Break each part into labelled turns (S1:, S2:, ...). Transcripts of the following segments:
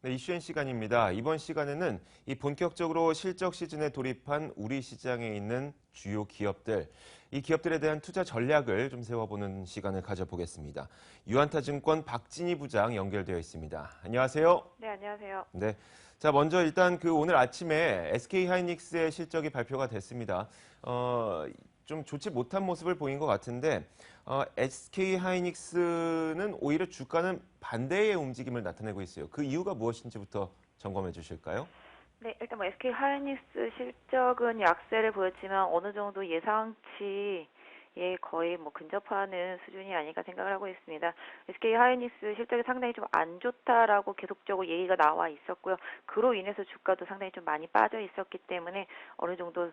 S1: 네, 이슈엔 시간입니다. 이번 시간에는 이 본격적으로 실적 시즌에 돌입한 우리 시장에 있는 주요 기업들, 이 기업들에 대한 투자 전략을 좀 세워보는 시간을 가져보겠습니다. 유한타증권 박진희 부장 연결되어 있습니다. 안녕하세요.
S2: 네, 안녕하세요.
S1: 네. 자, 먼저 일단 오늘 아침에 SK하이닉스의 실적이 발표가 됐습니다. 좀 좋지 못한 모습을 보인 것 같은데, SK하이닉스는 오히려 주가는 반대의 움직임을 나타내고 있어요. 그 이유가 무엇인지부터 점검해 주실까요?
S2: 네, 일단 SK 하이닉스 실적은 약세를 보였지만 어느 정도 예상치에 거의 근접하는 수준이 아닐까 생각을 하고 있습니다. SK 하이닉스 실적이 상당히 좀 안 좋다라고 계속적으로 얘기가 나와 있었고요. 그로 인해서 주가도 상당히 좀 많이 빠져 있었기 때문에 어느 정도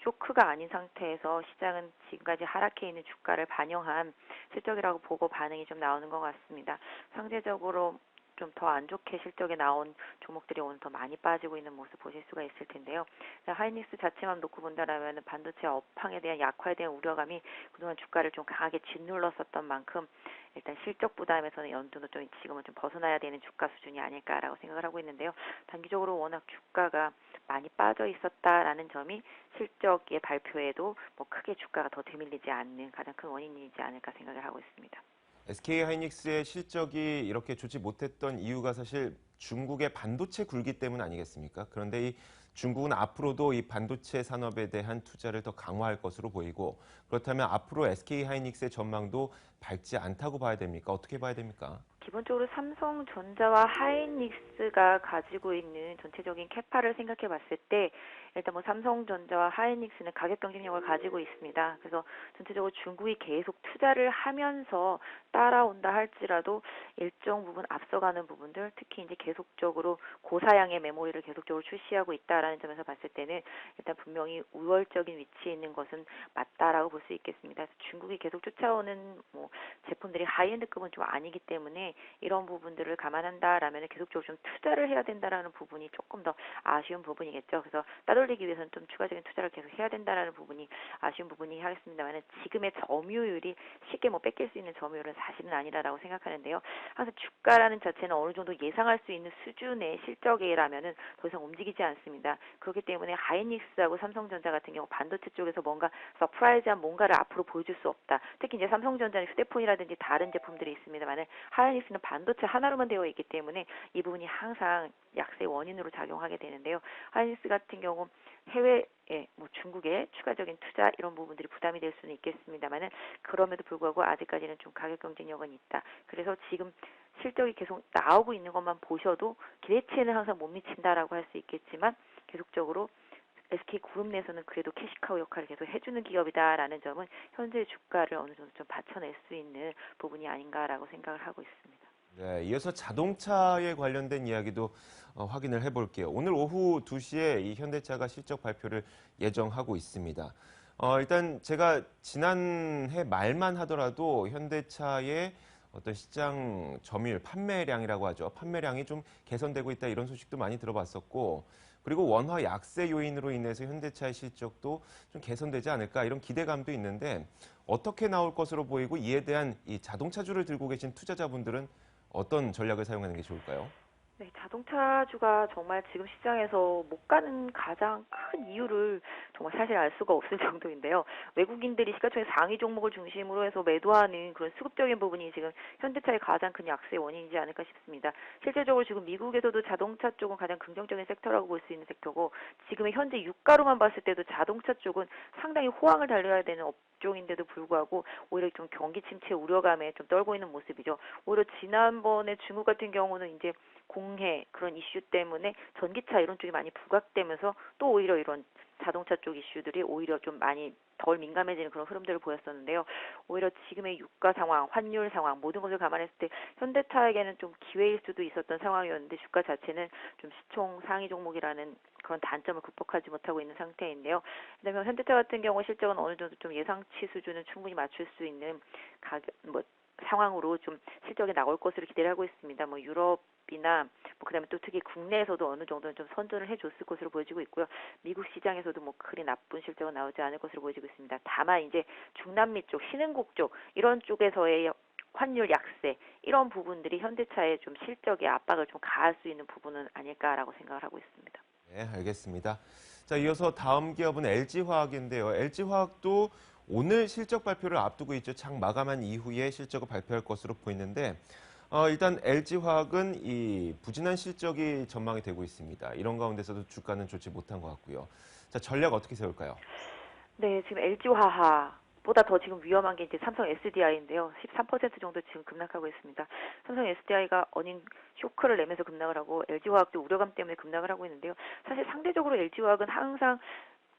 S2: 쇼크가 아닌 상태에서 시장은 지금까지 하락해 있는 주가를 반영한 실적이라고 보고 반응이 좀 나오는 것 같습니다. 상대적으로 좀 더 안 좋게 실적에 나온 종목들이 오늘 더 많이 빠지고 있는 모습 보실 수가 있을 텐데요. 하이닉스 자체만 놓고 본다라면 반도체 업황에 대한 약화에 대한 우려감이 그동안 주가를 좀 강하게 짓눌렀었던 만큼 일단 실적 부담에서는 어느 정도 좀 지금은 좀 벗어나야 되는 주가 수준이 아닐까라고 생각을 하고 있는데요. 단기적으로 워낙 주가가 많이 빠져 있었다라는 점이 실적의 발표에도 크게 주가가 더 되밀리지 않는 가장 큰 원인이지 않을까 생각을 하고 있습니다.
S1: SK하이닉스의 실적이 이렇게 좋지 못했던 이유가 사실 중국의 반도체 굴기 때문 아니겠습니까? 그런데 이 중국은 앞으로도 이 반도체 산업에 대한 투자를 더 강화할 것으로 보이고, 그렇다면 앞으로 SK하이닉스의 전망도 밝지 않다고 봐야 됩니까? 어떻게 봐야 됩니까?
S2: 기본적으로 삼성전자와 하이닉스가 가지고 있는 전체적인 캐파를 생각해 봤을 때 일단 삼성전자와 하이닉스는 가격 경쟁력을 가지고 있습니다. 그래서 전체적으로 중국이 계속 투자를 하면서 따라온다 할지라도 일정 부분 앞서가는 부분들, 특히 이제 계속적으로 고사양의 메모리를 계속적으로 출시하고 있다라는 점에서 봤을 때는 일단 분명히 우월적인 위치에 있는 것은 맞다라고 볼 수 있겠습니다. 그래서 중국이 계속 쫓아오는 제품들이 하이엔드급은 좀 아니기 때문에 이런 부분들을 감안한다라면 계속적으로 좀 투자를 해야 된다라는 부분이 조금 더 아쉬운 부분이겠죠. 그래서 따돌리기 위해서는 좀 추가적인 투자를 계속 해야 된다라는 부분이 아쉬운 부분이 하겠습니다만 지금의 점유율이 쉽게 뺏길 수 있는 점유율은 사실은 아니라고 생각하는데요. 항상 주가라는 자체는 어느 정도 예상할 수 있는 수준의 실적이라면은 더 이상 움직이지 않습니다. 그렇기 때문에 하이닉스하고 삼성전자 같은 경우 반도체 쪽에서 뭔가 서프라이즈한 뭔가를 앞으로 보여줄 수 없다. 특히 이제 삼성전자는 휴대폰이라든지 다른 제품들이 있습니다만은 하이닉스는 반도체 하나로만 되어 있기 때문에 이 부분이 항상 약세 원인으로 작용하게 되는데요. 하이닉스 같은 경우 해외에 중국의 추가적인 투자 이런 부분들이 부담이 될 수는 있겠습니다만은 그럼에도 불구하고 아직까지는 좀 가격 경쟁력은 있다. 그래서 지금 실적이 계속 나오고 있는 것만 보셔도 기대치에는 항상 못 미친다라고 할 수 있겠지만 계속적으로 SK그룹 내에서는 그래도 캐시카우 역할을 계속 해주는 기업이다라는 점은 현재 주가를 어느 정도 좀 받쳐낼 수 있는 부분이 아닌가라고 생각을 하고 있습니다.
S1: 네, 이어서 자동차에 관련된 이야기도 확인을 해볼게요. 오늘 오후 2시에 이 현대차가 실적 발표를 예정하고 있습니다. 일단 제가 지난해 말만 하더라도 현대차의 어떤 시장 점유율, 판매량이라고 하죠. 판매량이 좀 개선되고 있다 이런 소식도 많이 들어봤었고, 그리고 원화 약세 요인으로 인해서 현대차의 실적도 좀 개선되지 않을까 이런 기대감도 있는데 어떻게 나올 것으로 보이고 이에 대한 이 자동차주를 들고 계신 투자자분들은 어떤 전략을 사용하는 게 좋을까요?
S2: 네, 자동차주가 정말 지금 시장에서 못 가는 가장 큰 이유를 정말 사실 알 수가 없을 정도인데요. 외국인들이 시가총액 상위 종목을 중심으로 해서 매도하는 그런 수급적인 부분이 지금 현대차의 가장 큰 약세의 원인이지 않을까 싶습니다. 실제적으로 지금 미국에서도 자동차 쪽은 가장 긍정적인 섹터라고 볼 수 있는 섹터고 지금의 현재 유가로만 봤을 때도 자동차 쪽은 상당히 호황을 달려야 되는 업종인데도 불구하고 오히려 좀 경기 침체 우려감에 좀 떨고 있는 모습이죠. 오히려 지난번에 중국 같은 경우는 이제 공해 그런 이슈 때문에 전기차 이런 쪽이 많이 부각되면서 또 오히려 이런 자동차 쪽 이슈들이 오히려 좀 많이 덜 민감해지는 그런 흐름들을 보였었는데요. 오히려 지금의 유가 상황, 환율 상황 모든 것을 감안했을 때 현대차에게는 좀 기회일 수도 있었던 상황이었는데 주가 자체는 좀 시총 상위 종목이라는 그런 단점을 극복하지 못하고 있는 상태인데요. 그다음에 현대차 같은 경우 실적은 어느 정도 좀 예상치 수준은 충분히 맞출 수 있는 가격 상황으로 좀 실적이 나올 것으로 기대를 하고 있습니다. 유럽이나 그다음에 또 특히 국내에서도 어느 정도는 좀 선전을 해줬을 것으로 보여지고 있고요. 미국 시장에서도 그리 나쁜 실적은 나오지 않을 것으로 보여지고 있습니다. 다만 이제 중남미 쪽, 신흥국 쪽 이런 쪽에서의 환율 약세 이런 부분들이 현대차의 좀 실적에 압박을 좀 가할 수 있는 부분은 아닐까라고 생각을 하고 있습니다.
S1: 네, 알겠습니다. 자, 이어서 다음 기업은 LG화학인데요. LG화학도 오늘 실적 발표를 앞두고 있죠. 장 마감한 이후에 실적을 발표할 것으로 보이는데 일단 LG화학은 이 부진한 실적이 전망이 되고 있습니다. 이런 가운데서도 주가는 좋지 못한 것 같고요. 자, 전략 어떻게 세울까요?
S2: 네, 지금 LG화학보다 더 지금 위험한 게 이제 삼성 SDI인데요. 13% 정도 지금 급락하고 있습니다. 삼성 SDI가 어닝 쇼크를 내면서 급락을 하고 LG화학도 우려감 때문에 급락을 하고 있는데요. 사실 상대적으로 LG화학은 항상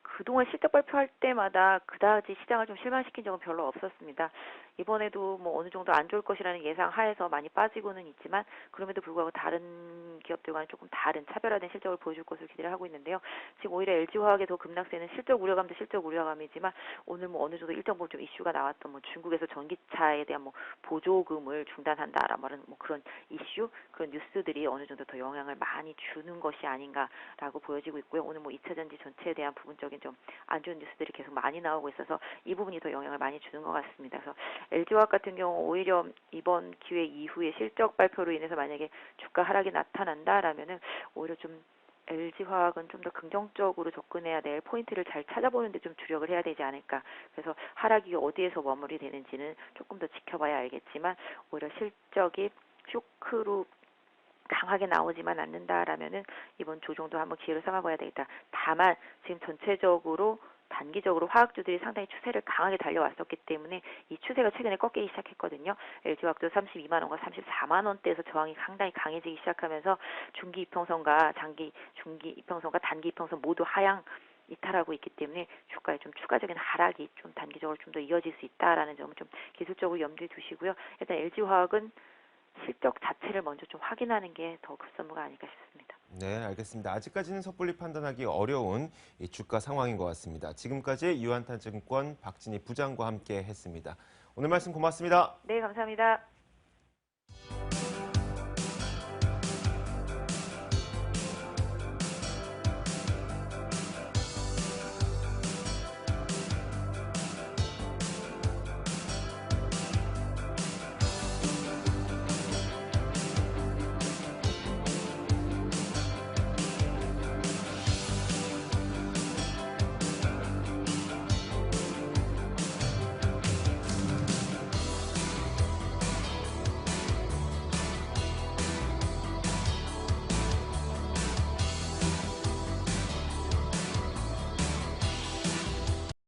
S2: 그동안 실적 발표할 때마다 그다지 시장을 좀 실망시킨 적은 별로 없었습니다. 이번에도 뭐 어느 정도 안 좋을 것이라는 예상 하에서 많이 빠지고는 있지만 그럼에도 불구하고 다른 기업들과는 조금 다른 차별화된 실적을 보여줄 것으로 기대를 하고 있는데요. 지금 오히려 LG화학의 더 급락세는 실적 우려감도 실적 우려감이지만 오늘 뭐 어느 정도 일정 부분 좀 이슈가 나왔던 뭐 중국에서 전기차에 대한 뭐 보조금을 중단한다라는 말은 뭐 그런 이슈 그런 뉴스들이 어느 정도 더 영향을 많이 주는 것이 아닌가라고 보여지고 있고요. 오늘 뭐 2차 전지 전체에 대한 부분적인 좀 안 좋은 뉴스들이 계속 많이 나오고 있어서 이 부분이 더 영향을 많이 주는 것 같습니다. 그래서 LG화학 같은 경우 오히려 이번 기회 이후에 실적 발표로 인해서 만약에 주가 하락이 나타난다라면은 오히려 좀 LG화학은 좀 더 긍정적으로 접근해야 될 포인트를 잘 찾아보는 데 좀 주력을 해야 되지 않을까. 그래서 하락이 어디에서 머무리되는지는 조금 더 지켜봐야 알겠지만 오히려 실적이 쇼크로 강하게 나오지만 않는다라면은 이번 조정도 한번 기회를 삼아봐야 되겠다. 다만 지금 전체적으로 단기적으로 화학주들이 상당히 추세를 강하게 달려왔었기 때문에 이 추세가 최근에 꺾이기 시작했거든요. LG화학도 32만 원과 34만 원대에서 저항이 상당히 강해지기 시작하면서 중기 이평선과 중기 이평선과 단기 이평선 모두 하향 이탈하고 있기 때문에 주가에 좀 추가적인 하락이 좀 단기적으로 좀 더 이어질 수 있다라는 점을 좀 기술적으로 염두에 두시고요. 일단 LG화학은 실적 자체를 먼저 좀 확인하는 게 더 급선무가 아닐까 싶습니다.
S1: 네, 알겠습니다. 아직까지는 섣불리 판단하기 어려운 이 주가 상황인 것 같습니다. 지금까지 유한탄증권 박진희 부장과 함께 했습니다. 오늘 말씀 고맙습니다.
S2: 네, 감사합니다.